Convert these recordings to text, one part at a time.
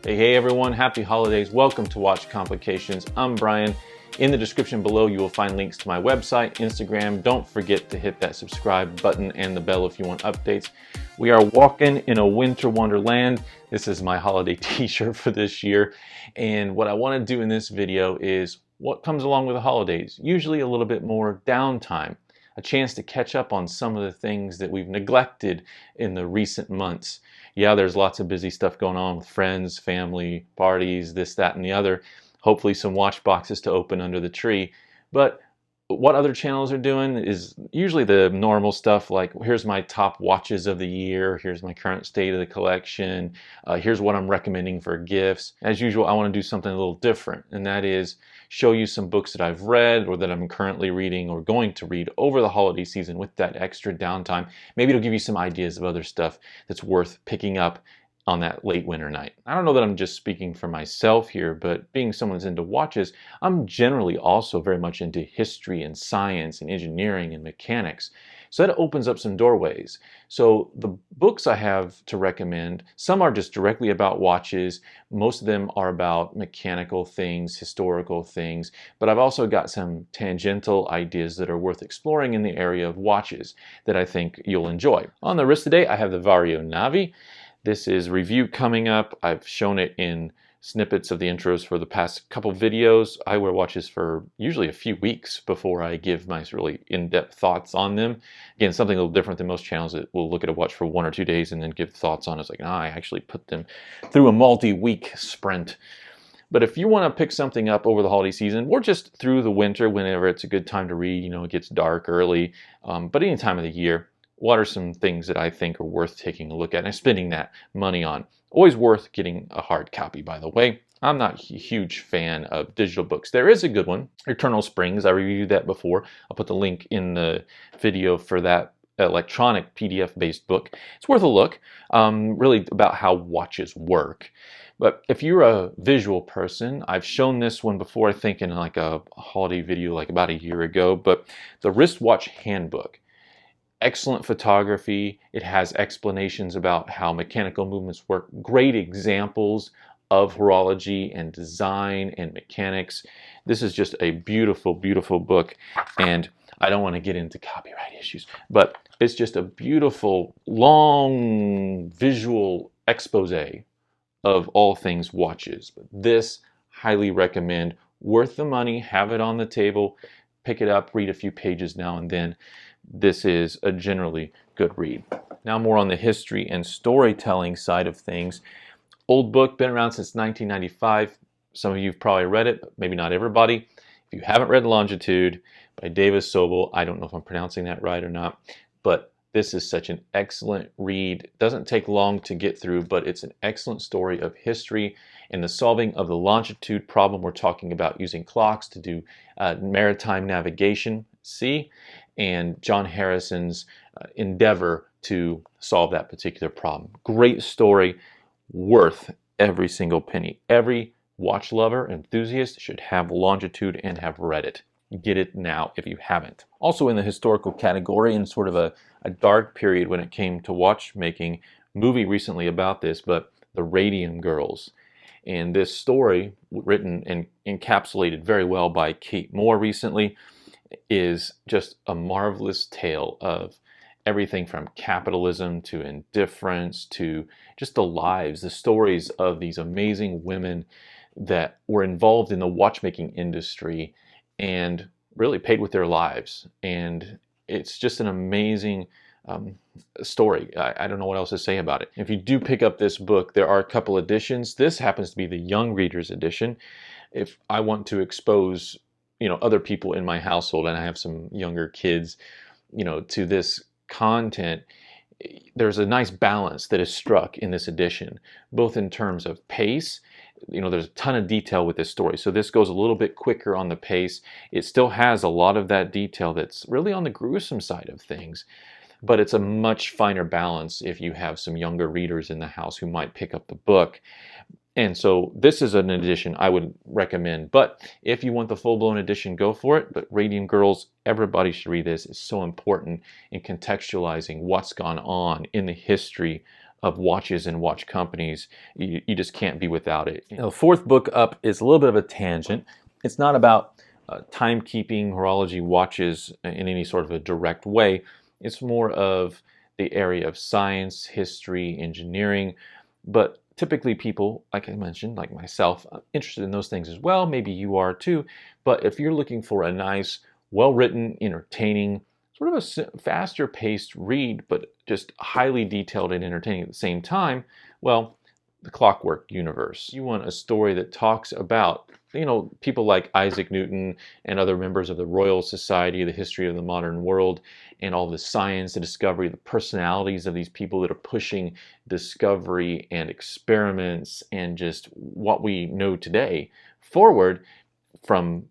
Hey everyone, happy holidays. Welcome to Watch Complications. I'm Brian. In the description below, you will find links to my website, Instagram. Don't forget to hit that subscribe button and the bell if you want updates. We are walking in a winter wonderland. This is my holiday t-shirt for this year. And what I want to do in this video is what comes along with the holidays. Usually a little bit more downtime, a chance to catch up on some of the things that we've neglected in the recent months. Yeah, there's lots of busy stuff going on with friends, family, parties, this, that, and the other. Hopefully some watch boxes to open under the tree. But what other channels are doing is usually the normal stuff like, here's my top watches of the year, here's my current state of the collection, here's what I'm recommending for gifts. As usual, I want to do something a little different, and that is show you some books that I've read or that I'm currently reading or going to read over the holiday season with that extra downtime. Maybe it'll give you some ideas of other stuff that's worth picking up on that late winter night. I don't know that I'm just speaking for myself here, but being someone who's into watches, I'm generally also very much into history and science and engineering and mechanics. So that opens up some doorways. So the books I have to recommend, some are just directly about watches. Most of them are about mechanical things, historical things, but I've also got some tangential ideas that are worth exploring in the area of watches that I think you'll enjoy. On the wrist today, I have the Vario Navi. This is review coming up. I've shown it in snippets of the intros for the past couple videos. I wear watches for usually a few weeks before I give my really in-depth thoughts on them. Again, something a little different than most channels that will look at a watch for 1 or 2 days and then give thoughts on it. It's like, I actually put them through a multi-week sprint. But if you want to pick something up over the holiday season or just through the winter whenever it's a good time to read, you know, it gets dark early, but any time of the year, what are some things that I think are worth taking a look at and spending that money on? Always worth getting a hard copy, by the way. I'm not a huge fan of digital books. There is a good one, Eternal Springs. I reviewed that before. I'll put the link in the video for that electronic PDF-based book. It's worth a look, really about how watches work. But if you're a visual person, I've shown this one before, I think in like a holiday video like about a year ago, but the Wristwatch Handbook. Excellent photography. It has explanations about how mechanical movements work. Great examples of horology and design and mechanics. This is just a beautiful, beautiful book. And I don't want to get into copyright issues, but it's just a beautiful, long visual expose of all things watches. But this, highly recommend. Worth the money. Have it on the table. Pick it up, read a few pages now and then. This is a generally good read. Now more on the history and storytelling side of things. Old book, been around since 1995. Some of you have probably read it, but maybe not everybody. If you haven't read Longitude by Davis Sobel, I don't know if I'm pronouncing that right or not, but this is such an excellent read. It doesn't take long to get through, but it's an excellent story of history and the solving of the longitude problem. We're talking about using clocks to do maritime navigation, sea, and John Harrison's endeavor to solve that particular problem. Great story, worth every single penny. Every watch lover, enthusiast should have Longitude and have read it. Get it now if you haven't. Also in the historical category, in sort of a dark period when it came to watchmaking, movie recently about this, but The Radium Girls. And this story, written and encapsulated very well by Kate Moore recently, is just a marvelous tale of everything from capitalism to indifference to just the lives, the stories of these amazing women that were involved in the watchmaking industry and really paid with their lives. And it's just an amazing story. I don't know what else to say about it. If you do pick up this book, there are a couple editions. This happens to be the young readers edition. If I want to expose other people in my household, and I have some younger kids, to this content, there's a nice balance that is struck in this edition, both in terms of pace. There's a ton of detail with this story, so this goes a little bit quicker on the pace. It still has a lot of that detail that's really on the gruesome side of things, but it's a much finer balance if you have some younger readers in the house who might pick up the book. And so this is an edition I would recommend. But if you want the full-blown edition, go for it. But Radium Girls, everybody should read this. It's so important in contextualizing what's gone on in the history of watches and watch companies. You just can't be without it. The fourth book up is a little bit of a tangent. It's not about timekeeping, horology, watches in any sort of a direct way. It's more of the area of science, history, engineering, but typically people, like I mentioned, like myself, I'm interested in those things as well. Maybe you are too. But if you're looking for a nice, well-written, entertaining, sort of a faster paced read, but just highly detailed and entertaining at the same time, well, The Clockwork Universe. You want a story that talks about, people like Isaac Newton and other members of the Royal Society, the history of the modern world, and all the science, the discovery, the personalities of these people that are pushing discovery and experiments and just what we know today forward, from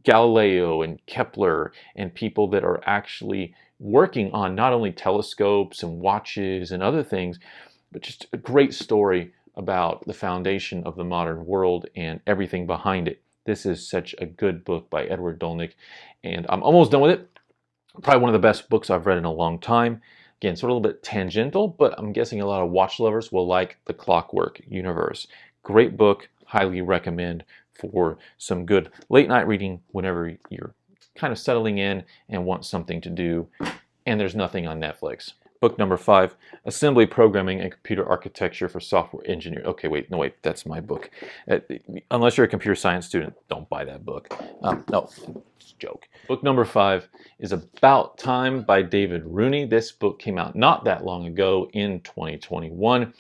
Galileo and Kepler and people that are actually working on not only telescopes and watches and other things, but just a great story about the foundation of the modern world and everything behind it. This is such a good book by Edward Dolnick, and I'm almost done with it. Probably one of the best books I've read in a long time. Again, sort of a little bit tangential, but I'm guessing a lot of watch lovers will like The Clockwork Universe. Great book, highly recommend for some good late night reading whenever you're kind of settling in and want something to do and there's nothing on Netflix. Book number 5, Assembly Programming and Computer Architecture for Software Engineers. Okay, wait, that's my book. Unless you're a computer science student, don't buy that book. No, it's a joke. Book number 5 is About Time by David Rooney. This book came out not that long ago in 2021.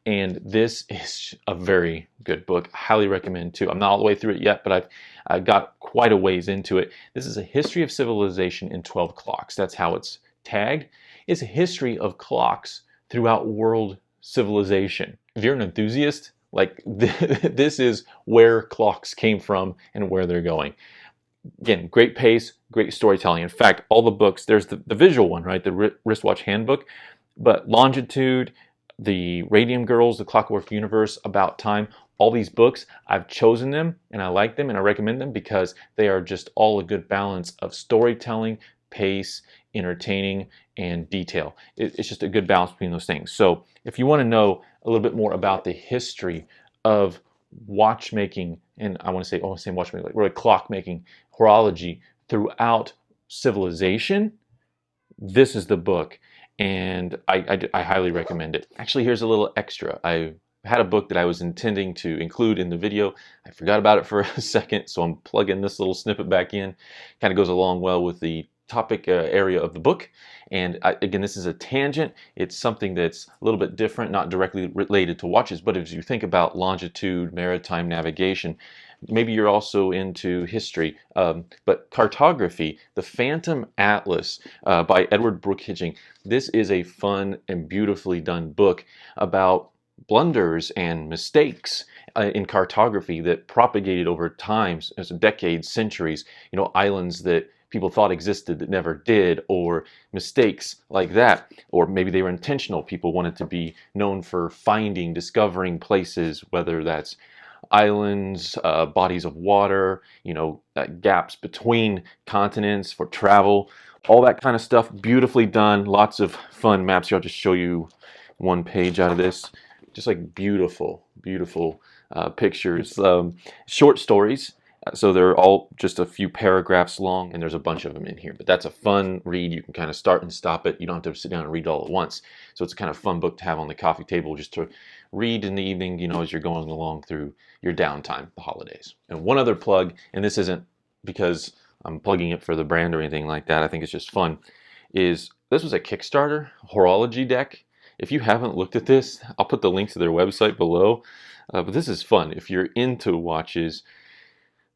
And this is a very good book. Highly recommend too. I'm not all the way through it yet, but I've got quite a ways into it. This is a history of civilization in 12 clocks. That's how it's tagged. It's a history of clocks throughout world civilization. If you're an enthusiast, like this is where clocks came from and where they're going. Again, great pace, great storytelling. In fact, all the books, there's the visual one, right? The wristwatch handbook, but Longitude, the Radium Girls, The Clockwork Universe, About Time, all these books, I've chosen them and I like them and I recommend them because they are just all a good balance of storytelling, pace, entertaining, and detail. It's just a good balance between those things. So if you want to know a little bit more about the history of watchmaking, and I want to say watchmaking, like really clockmaking, horology throughout civilization, this is the book. And I highly recommend it. Actually, here's a little extra. I had a book that I was intending to include in the video. I forgot about it for a second, so I'm plugging this little snippet back in. Kind of goes along well with the topic area of the book. And again, this is a tangent. It's something that's a little bit different, not directly related to watches, but as you think about longitude, maritime navigation, maybe you're also into history, but cartography, The Phantom Atlas by Edward Brooke Hitching. This is a fun and beautifully done book about blunders and mistakes in cartography that propagated over times, as decades, centuries, islands that people thought existed that never did, or mistakes like that, or maybe they were intentional. People wanted to be known for finding, discovering places, whether that's islands, bodies of water, gaps between continents for travel, all that kind of stuff. Beautifully done, lots of fun maps here. I'll just show you one page out of this. Just like beautiful pictures. Short stories, so they're all just a few paragraphs long, and there's a bunch of them in here. But that's a fun read. You can kind of start and stop it. You don't have to sit down and read all at once. So it's a kind of fun book to have on the coffee table, just to read in the evening, as you're going along through your downtime, the holidays. And one other plug, and this isn't because I'm plugging it for the brand or anything like that, I think it's just fun, is this was a Kickstarter, Horology Deck. If you haven't looked at this, I'll put the link to their website below. But this is fun. If you're into watches,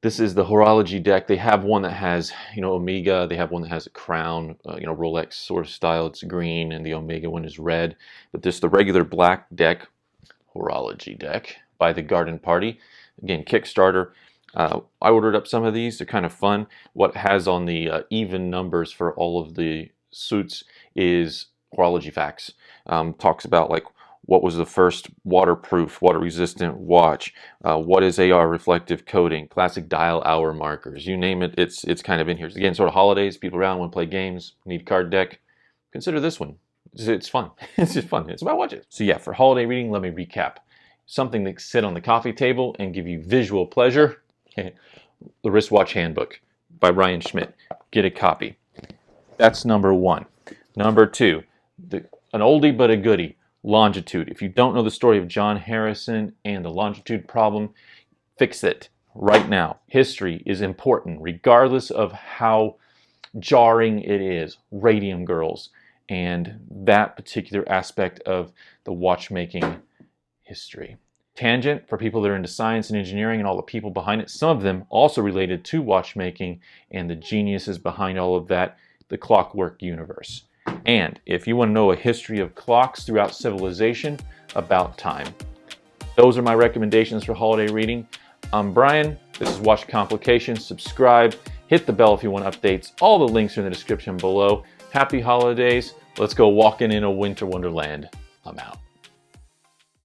this is the Horology Deck. They have one that has, Omega. They have one that has a crown, Rolex sort of style. It's green, and the Omega one is red. But this, the regular black deck, Horology Deck by the Garden Party. Again, Kickstarter. I ordered up some of these. They're kind of fun. What has on the even numbers for all of the suits is horology facts. Talks about like what was the first waterproof, water-resistant watch, what is AR reflective coating, classic dial hour markers, you name it, it's kind of in here. Again, sort of holidays, people around want to play games, need a card deck, consider this one. It's fun. It's just fun. It's about watches. So yeah, for holiday reading, let me recap. Something that sit on the coffee table and give you visual pleasure. The Wristwatch Handbook by Brian Schmidt. Get a copy. That's number one. Number two, an oldie but a goodie, longitude. If you don't know the story of John Harrison and the longitude problem, fix it right now. History is important, regardless of how jarring it is. Radium girls and that particular aspect of the watchmaking history. Tangent for people that are into science and engineering and all the people behind it. Some of them also related to watchmaking and the geniuses behind all of that, the clockwork universe. And if you want to know a history of clocks throughout civilization, about time. Those are my recommendations for holiday reading. I'm Brian. This is Watch Complications. Subscribe. Hit the bell if you want updates. All the links are in the description below. Happy holidays. Let's go walking in a winter wonderland.